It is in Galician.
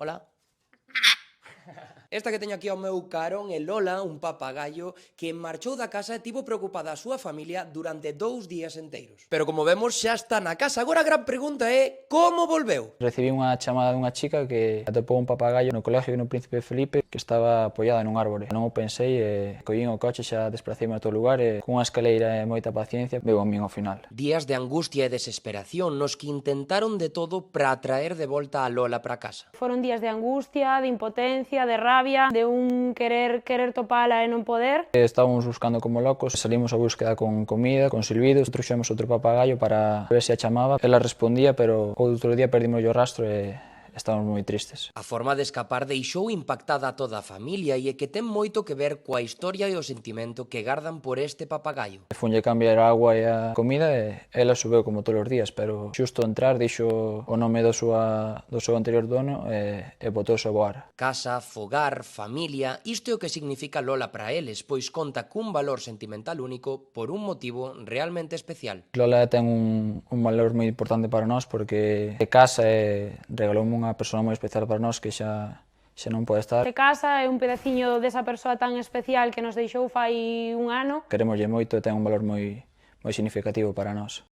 Hola. Esta que teño aquí ao meu carón é Lola, un papagayo que marchou da casa e tivo preocupada a súa familia durante 2 días enteiros. Pero como vemos xa está na casa. Agora a gran pregunta é como volveu? Recibí unha chamada dunha chica que atopou un papagayo no colegio no Príncipe Felipe que estaba apoiada nun árbore. Non o pensei e collín o coche, xa despraceime a todo lugar e cunha escaleira e moita paciencia veu a min ao final. Días de angustia e desesperación nos que intentaron de todo para traer de volta a Lola para casa. Foron días de angustia, de impotencia, de rabia, de un querer topala e non poder. Estábamos buscando como locos, salimos a búsqueda con comida, con silbidos, trouxemos outro papagayo para ver se a chamaba. Ela respondía, pero outro día perdimos o rastro e estábamos moi tristes. A forma de escapar deixou impactada a toda a familia e é que ten moito que ver coa historia e o sentimento que gardan por este papagayo. Funlle cambiar a agua e a comida e ela subeu como todos os días, pero xusto entrar dixo o nome do seu anterior dono e botouse a voar. Casa, fogar, familia, isto é o que significa Lola para eles, pois conta cun valor sentimental único por un motivo realmente especial. Lola ten un valor moi importante para nós porque de casa e regaloume unha persoa moi especial para nós que xa non pode estar. De casa é un pedaciño desa persoa tan especial que nos deixou fai un ano. Queremoslle moito e ten un valor moi significativo para nós.